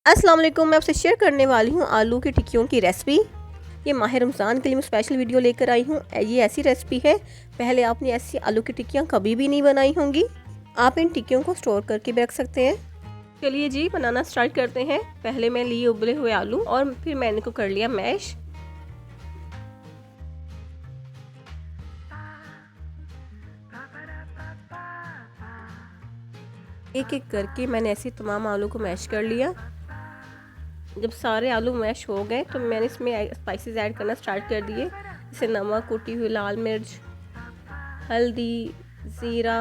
अस्सलाम वालेकुम। मैं आपसे शेयर करने वाली हूँ आलू की टिक्कियों की रेसिपी। ये माह रमज़ान के लिए मैं स्पेशल वीडियो लेकर आई हूँ। ये ऐसी रेसिपी है, पहले आपने ऐसी आलू की टिक्कियाँ कभी भी नहीं बनाई होंगी। आप इन टिक्कियों को स्टोर करके भी रख सकते हैं। चलिए जी, बनाना स्टार्ट करते हैं। पहले मैं लिए उबले हुए आलू और फिर मैंने इनको कर लिया मैश। एक एक करके मैंने ऐसे तमाम आलू को मैश कर लिया। जब सारे आलू मैश हो गए तो मैंने इसमें स्पाइसेस ऐड करना स्टार्ट कर दिए, जैसे नमक, कुटी हुई लाल मिर्च, हल्दी, ज़ीरा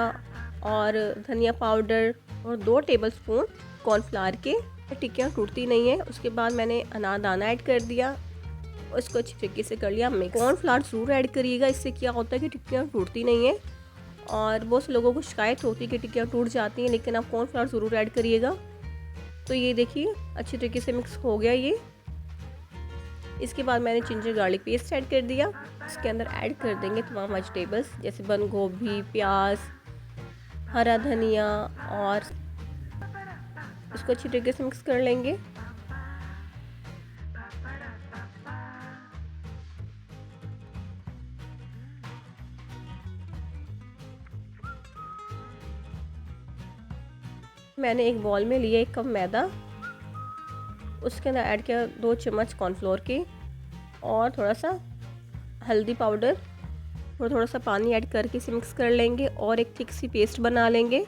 और धनिया पाउडर और 2 टेबलस्पून कॉर्नफ्लावर के। टिक्कियाँ टूटती नहीं है। उसके बाद मैंने अनारदाना ऐड कर दिया, उसको अच्छी तरीके से कर लिया मिक्स। कॉर्नफ्लावर ज़रूर ऐड करिएगा, इससे क्या होता है कि टिक्कियाँ टूटती नहीं है। और बहुत से लोगों को शिकायत होती है कि टिक्कियाँ टूट जाती हैं, लेकिन आप कॉर्नफ्लावर ज़रूर ऐड करिएगा। तो ये देखिए अच्छी तरीके से मिक्स हो गया ये। इसके बाद मैंने जिंजर गार्लिक पेस्ट ऐड कर दिया। इसके अंदर ऐड कर देंगे तमाम वेजिटेबल्स, जैसे बंद गोभी, प्याज, हरा धनिया, और इसको अच्छी तरीके से मिक्स कर लेंगे। मैंने एक बॉल में लिया 1 कप मैदा, उसके अंदर ऐड किया 2 चम्मच कॉर्नफ्लोर के और थोड़ा सा हल्दी पाउडर और थोड़ा सा पानी ऐड करके इसे मिक्स कर लेंगे और एक थिक सी पेस्ट बना लेंगे।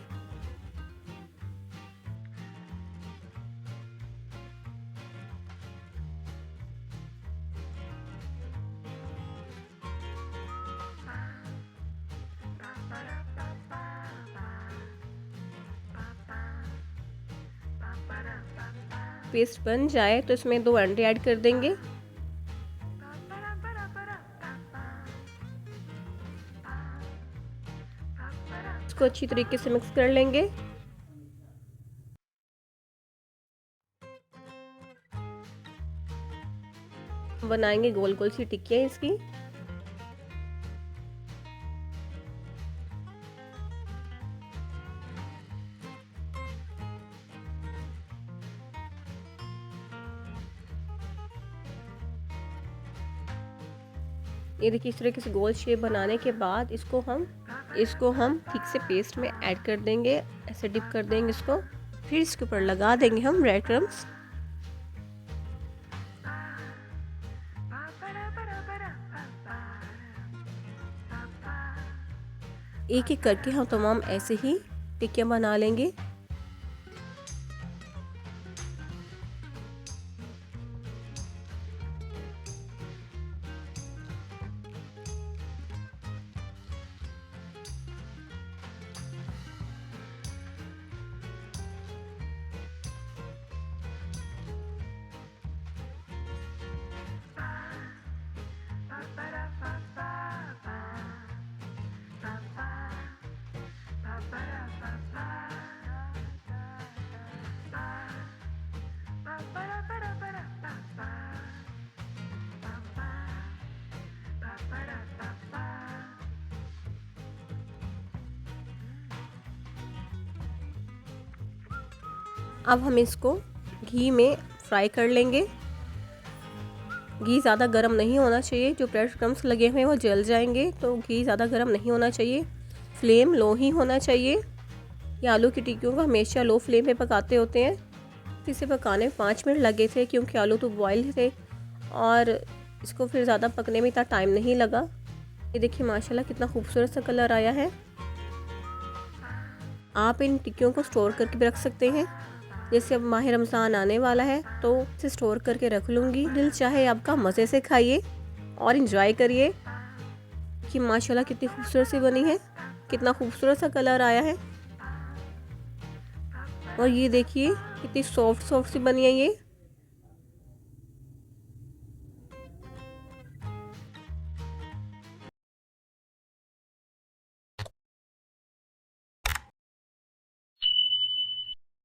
पेस्ट बन जाए तो इसमें 2 अंडे ऐड कर देंगे। इसको अच्छी तरीके से मिक्स कर लेंगे। बनाएंगे गोल गोल सी टिक्कियाँ इसकी। ये देखिए इस तरीके से गोल शेप बनाने के बाद इसको हम ठीक से पेस्ट में ऐड कर देंगे, ऐसे डिप कर देंगे इसको। फिर इसके ऊपर लगा देंगे हम ब्रेड क्रम्स। एक एक करके हम तमाम ऐसे ही टिक्कियाँ बना लेंगे। अब हम इसको घी में फ्राई कर लेंगे। घी ज़्यादा गर्म नहीं होना चाहिए, जो ब्रेड क्रम्स लगे हुए हैं वो जल जाएंगे, तो घी ज़्यादा गर्म नहीं होना चाहिए। फ्लेम लो ही होना चाहिए। ये आलू की टिक्कियों को हमेशा लो फ्लेम पे पकाते होते हैं। इसे पकाने में 5 मिनट लगे थे, क्योंकि आलू तो बॉयल थे और इसको फिर ज़्यादा पकने में इतना टाइम नहीं लगा। ये देखिए माशाल्लाह कितना खूबसूरत सा कलर आया है। आप इन टिक्कियों को स्टोर करके भी रख सकते हैं। जैसे अब माह रमज़ान आने वाला है तो इसे स्टोर करके रख लूँगी। दिल चाहे आपका मज़े से खाइए और इन्जॉय करिए कि माशाल्लाह कितनी खूबसूरत सी बनी है, कितना खूबसूरत सा कलर आया है। और ये देखिए कितनी सॉफ्ट सी बनी है ये।